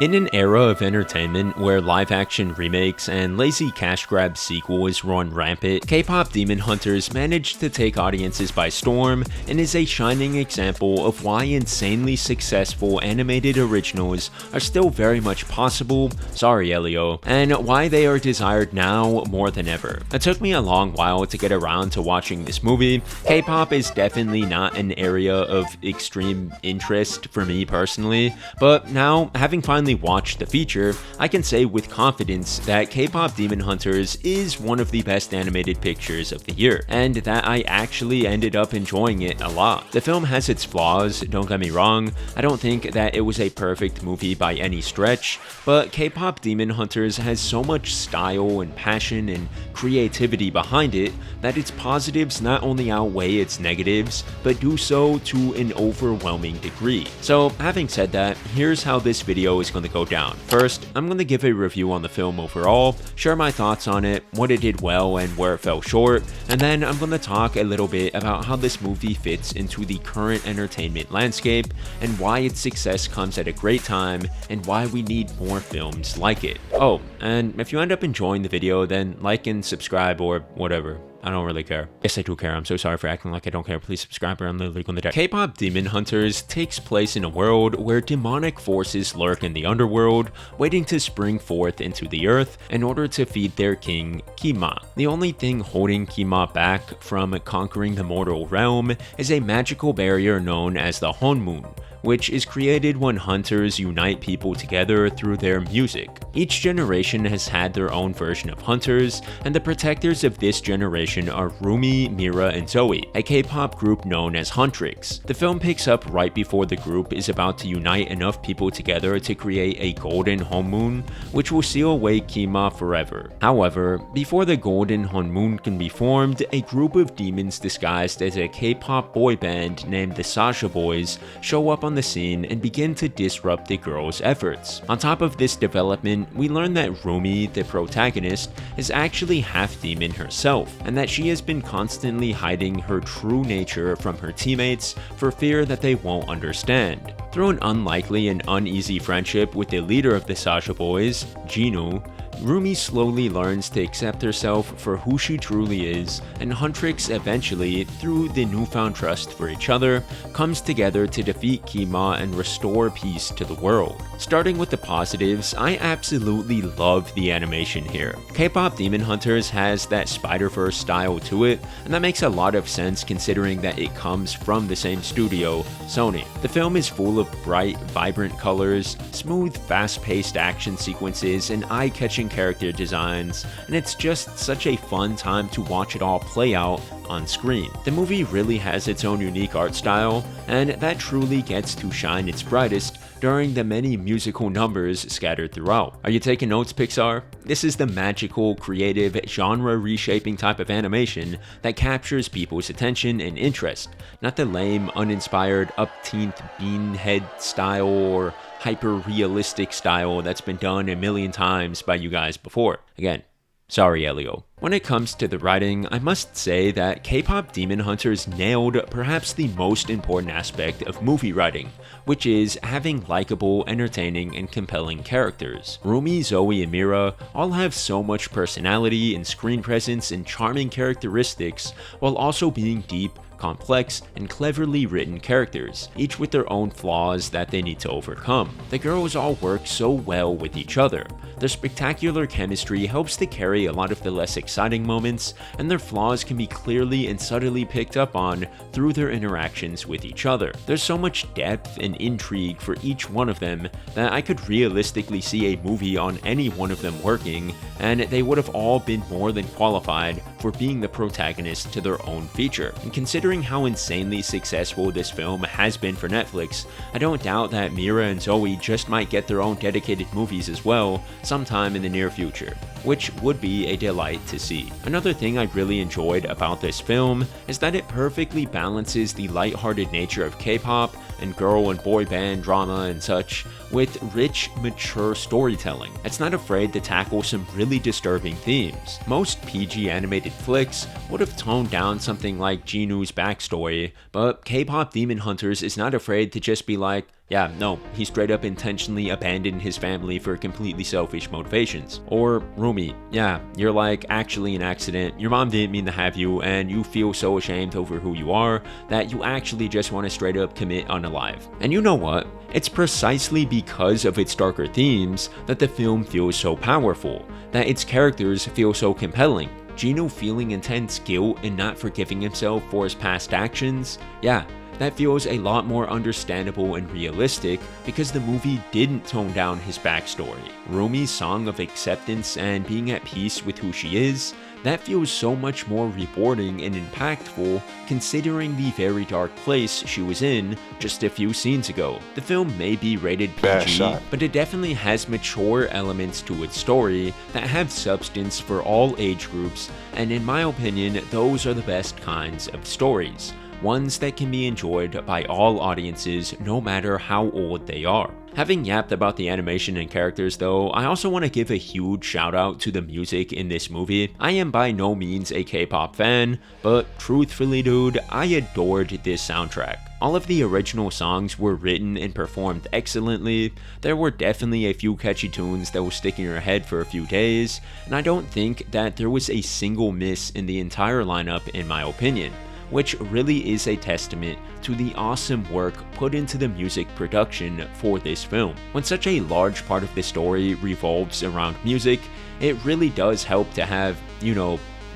In an era of entertainment where live-action remakes and lazy cash grab sequels run rampant, Kpop Demon Hunters managed to take audiences by storm and is a shining example of why insanely successful animated originals are still very much possible, sorry Elio, and why they are desired now more than ever. It took me a long while to get around to watching this movie. K-pop is definitely not an area of extreme interest for me personally, but now, having finally watched the feature, I can say with confidence that Kpop Demon Hunters is one of the best animated pictures of the year, and that I actually ended up enjoying it a lot. The film has its flaws, don't get me wrong. I don't think that it was a perfect movie by any stretch, but Kpop Demon Hunters has so much style and passion and creativity behind it that its positives not only outweigh its negatives, but do so to an overwhelming degree. So having said that, here's how this video is going to go down. First, I'm going to give a review on the film overall, share my thoughts on it, what it did well and where it fell short, and then I'm going to talk a little bit about how this movie fits into the current entertainment landscape and why its success comes at a great time and why we need more films like it. Oh, and if you end up enjoying the video, then like and subscribe or whatever. I don't really care. Yes, I do care. I'm so sorry for acting like I don't care. Please subscribe or I'm literally going to die. Kpop Demon Hunters takes place in a world where demonic forces lurk in the underworld, waiting to spring forth into the earth in order to feed their king, Gwi-ma. The only thing holding Gwi-ma back from conquering the mortal realm is a magical barrier known as the Honmun, which is created when hunters unite people together through their music. Each generation has had their own version of hunters, and the protectors of this generation are Rumi, Mira, and Zoe, a K-pop group known as Huntrix. The film picks up right before the group is about to unite enough people together to create a golden Honmun, which will seal away Gwi-ma forever. However, before the golden Honmun can be formed, a group of demons disguised as a K-pop boy band named the Sasha Boys show up on the scene and begin to disrupt the girls' efforts. On top of this development, we learn that Rumi, the protagonist, is actually half demon herself, and that she has been constantly hiding her true nature from her teammates for fear that they won't understand. Through an unlikely and uneasy friendship with the leader of the Sasha Boys, Jinu, Rumi slowly learns to accept herself for who she truly is, and Huntrix eventually, through the newfound trust for each other, comes together to defeat Gwi-ma and restore peace to the world. Starting with the positives, I absolutely love the animation here. Kpop Demon Hunters has that Spider-Verse style to it, and that makes a lot of sense considering that it comes from the same studio, Sony. The film is full of bright, vibrant colors, smooth, fast-paced action sequences, and eye-catching character designs, and it's just such a fun time to watch it all play out on screen. The movie really has its own unique art style, and that truly gets to shine its brightest during the many musical numbers scattered throughout. Are you taking notes, Pixar? This is the magical, creative, genre-reshaping type of animation that captures people's attention and interest, not the lame, uninspired, up-teenth beanhead style or hyper-realistic style that's been done a million times by you guys before. Again, sorry Elio. When it comes to the writing, I must say that Kpop Demon Hunters nailed perhaps the most important aspect of movie writing, which is having likable, entertaining, and compelling characters. Rumi, Zoe, and Mira all have so much personality and screen presence and charming characteristics, while also being deep, complex, and cleverly written characters, each with their own flaws that they need to overcome. The girls all work so well with each other. Their spectacular chemistry helps to carry a lot of the less exciting moments, and their flaws can be clearly and subtly picked up on through their interactions with each other. There's so much depth and intrigue for each one of them that I could realistically see a movie on any one of them working, and they would have all been more than qualified for being the protagonist to their own feature. And considering how insanely successful this film has been for Netflix, I don't doubt that Mira and Zoe just might get their own dedicated movies as well sometime in the near future, which would be a delight to see. Another thing I really enjoyed about this film is that it perfectly balances the lighthearted nature of K-pop and girl and boy band drama and such with rich, mature storytelling. It's not afraid to tackle some really disturbing themes. Most PG animated flicks would have toned down something like Jinu's backstory, but Kpop Demon Hunters is not afraid to just be like, Yeah, no, he straight up intentionally abandoned his family for completely selfish motivations. Or Rumi, yeah, you're like actually an accident, your mom didn't mean to have you, and you feel so ashamed over who you are that you actually just want to straight up commit unalive. And you know what? It's precisely because of its darker themes that the film feels so powerful, that its characters feel so compelling. Gino feeling intense guilt and not forgiving himself for his past actions, yeah, that feels a lot more understandable and realistic because the movie didn't tone down his backstory. Rumi's song of acceptance and being at peace with who she is, that feels so much more rewarding and impactful considering the very dark place she was in just a few scenes ago. The film may be rated PG, but it definitely has mature elements to its story that have substance for all age groups, and in my opinion, those are the best kinds of stories. Ones that can be enjoyed by all audiences no matter how old they are. Having yapped about the animation and characters though, I also want to give a huge shout out to the music in this movie. I am by no means a K-pop fan, but truthfully dude, I adored this soundtrack. All of the original songs were written and performed excellently. There were definitely a few catchy tunes that will stick in your head for a few days, and I don't think that there was a single miss in the entire lineup in my opinion, which really is a testament to the awesome work put into the music production for this film. When such a large part of the story revolves around music, it really does help to have,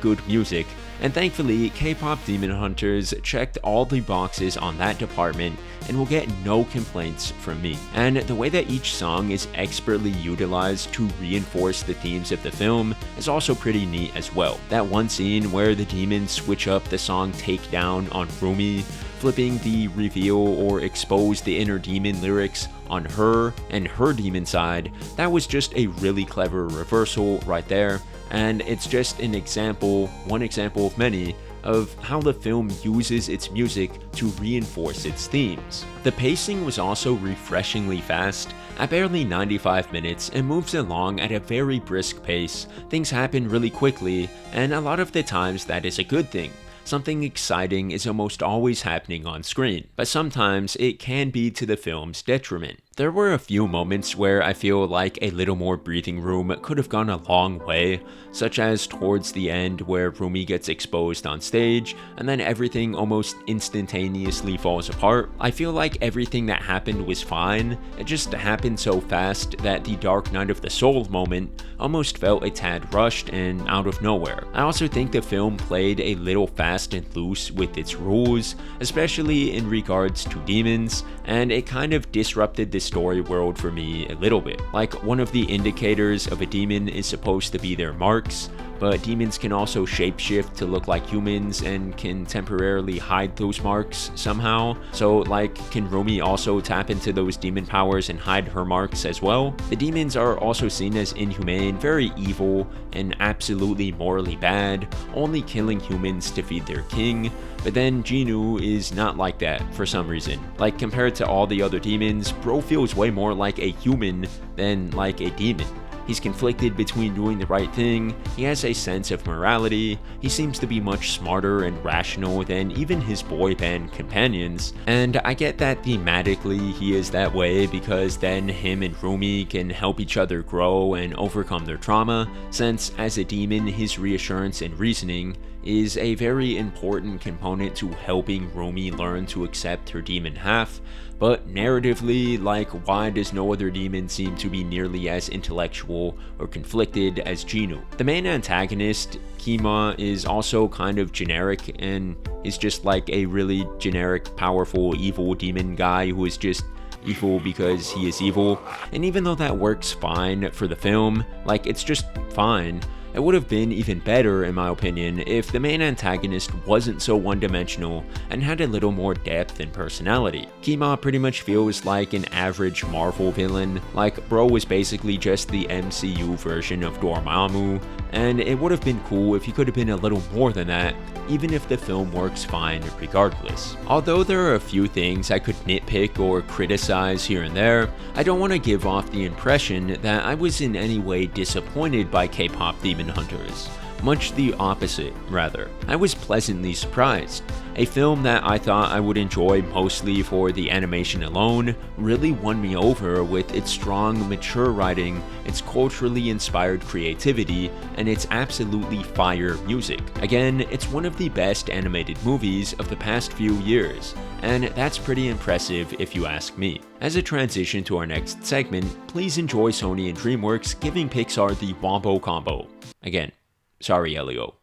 good music. And thankfully, Kpop Demon Hunters checked all the boxes on that department and will get no complaints from me. And the way that each song is expertly utilized to reinforce the themes of the film is also pretty neat as well. That one scene where the demons switch up the song Takedown on Rumi, flipping the reveal or expose the inner demon lyrics on her and her demon side, that was just a really clever reversal right there. And it's just one example of many, of how the film uses its music to reinforce its themes. The pacing was also refreshingly fast, at barely 95 minutes, and moves along at a very brisk pace. Things happen really quickly, and a lot of the times that is a good thing. Something exciting is almost always happening on screen, but sometimes it can be to the film's detriment. There were a few moments where I feel like a little more breathing room could have gone a long way, such as towards the end where Rumi gets exposed on stage and then everything almost instantaneously falls apart. I feel like everything that happened was fine, it just happened so fast that the Dark Night of the Soul moment almost felt a tad rushed and out of nowhere. I also think the film played a little fast and loose with its rules, especially in regards to demons, and it kind of disrupted the story world for me a little bit. Like, one of the indicators of a demon is supposed to be their marks, but demons can also shapeshift to look like humans and can temporarily hide those marks somehow. So like, can Rumi also tap into those demon powers and hide her marks as well? The demons are also seen as inhumane, very evil, and absolutely morally bad, only killing humans to feed their king. But then Jinu is not like that for some reason. Like, compared to all the other demons, bro feels way more like a human than like a demon. He's conflicted between doing the right thing, he has a sense of morality, he seems to be much smarter and rational than even his boy band companions, and I get that thematically he is that way because then him and Rumi can help each other grow and overcome their trauma, since as a demon his reassurance and reasoning is a very important component to helping Rumi learn to accept her demon half. But narratively, like, why does no other demon seem to be nearly as intellectual or conflicted as Jinu? The main antagonist, Gwi-ma, is also kind of generic and is just like a really generic, powerful, evil demon guy who is just evil because he is evil. And even though that works fine for the film, like, it's just fine, it would have been even better, in my opinion, if the main antagonist wasn't so one-dimensional and had a little more depth and personality. Gwi-ma pretty much feels like an average Marvel villain, like bro was basically just the MCU version of Dormammu, and it would have been cool if he could have been a little more than that, even if the film works fine regardless. Although there are a few things I could nitpick or criticize here and there, I don't want to give off the impression that I was in any way disappointed by Kpop Demon Hunters. Much the opposite, rather. I was pleasantly surprised. A film that I thought I would enjoy mostly for the animation alone really won me over with its strong, mature writing, its culturally inspired creativity, and its absolutely fire music. Again, it's one of the best animated movies of the past few years, and that's pretty impressive if you ask me. As a transition to our next segment, please enjoy Sony and DreamWorks giving Pixar the Wombo Combo. Again, sorry Elio.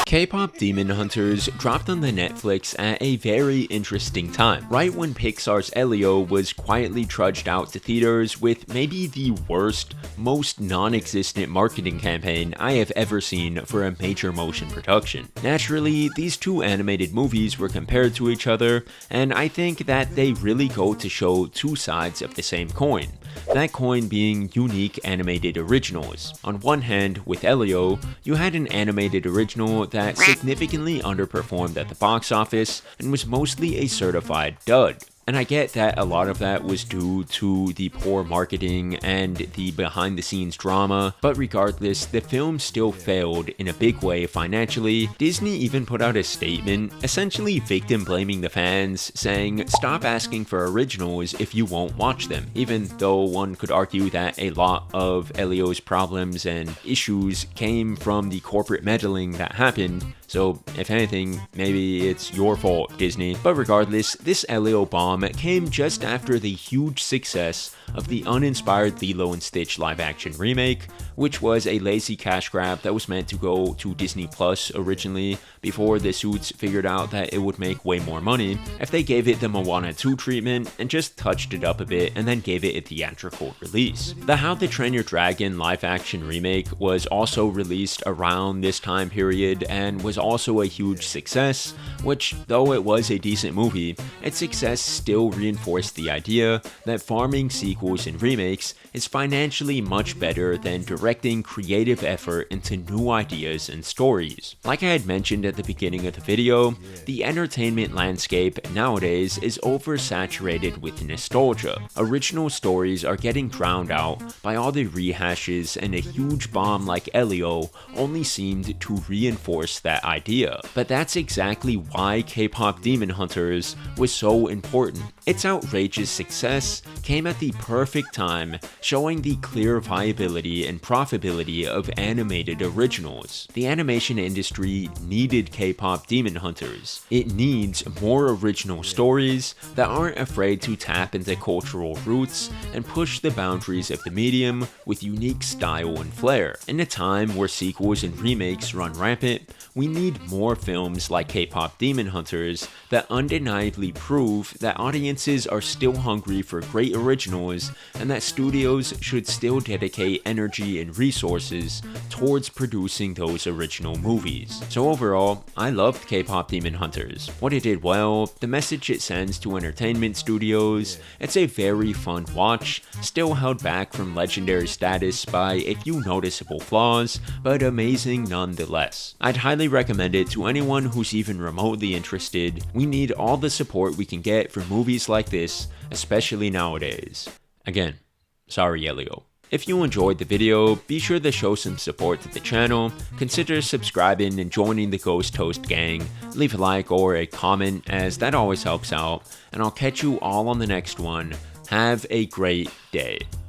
Kpop Demon Hunters dropped on the Netflix at a very interesting time, right when Pixar's Elio was quietly trudged out to theaters with maybe the worst, most non-existent marketing campaign I have ever seen for a major motion production. Naturally, these two animated movies were compared to each other, and I think that they really go to show two sides of the same coin. That coin being unique animated originals. On one hand, with Elio, you had an animated original that significantly underperformed at the box office and was mostly a certified dud. And I get that a lot of that was due to the poor marketing and the behind-the-scenes drama, but regardless, the film still failed in a big way financially. Disney even put out a statement, essentially victim-blaming the fans, saying, "Stop asking for originals if you won't watch them," even though one could argue that a lot of Elio's problems and issues came from the corporate meddling that happened. So, if anything, maybe it's your fault, Disney. But regardless, this Elio bomb came just after the huge success of the uninspired Lilo and Stitch live-action remake, which was a lazy cash grab that was meant to go to Disney Plus originally, before the suits figured out that it would make way more money if they gave it the Moana 2 treatment and just touched it up a bit and then gave it a theatrical release. The How to Train Your Dragon live-action remake was also released around this time period and was also a huge success, which, though it was a decent movie, its success still reinforced the idea that farming sequels and remakes is financially much better than directing creative effort into new ideas and stories. Like I had mentioned at the beginning of the video, the entertainment landscape nowadays is oversaturated with nostalgia. Original stories are getting drowned out by all the rehashes, and a huge bomb like Elio only seemed to reinforce that idea. But that's exactly why Kpop Demon Hunters was so important. Its outrageous success came at the perfect time, showing the clear viability and profitability of animated originals. The animation industry needed Kpop Demon Hunters. It needs more original stories that aren't afraid to tap into cultural roots and push the boundaries of the medium with unique style and flair. In a time where sequels and remakes run rampant, we need more films like Kpop Demon Hunters that undeniably prove that audiences are still hungry for great originals and that studios should still dedicate energy and resources towards producing those original movies. So overall, I loved Kpop Demon Hunters. What it did well, the message it sends to entertainment studios, it's a very fun watch, still held back from legendary status by a few noticeable flaws, but amazing nonetheless. I'd highly recommend it to anyone who's even remotely interested. We need all the support we can get for movies like this, especially nowadays. Again, sorry Elio. If you enjoyed the video, be sure to show some support to the channel, consider subscribing and joining the Ghost Toast gang, leave a like or a comment as that always helps out, and I'll catch you all on the next one. Have a great day.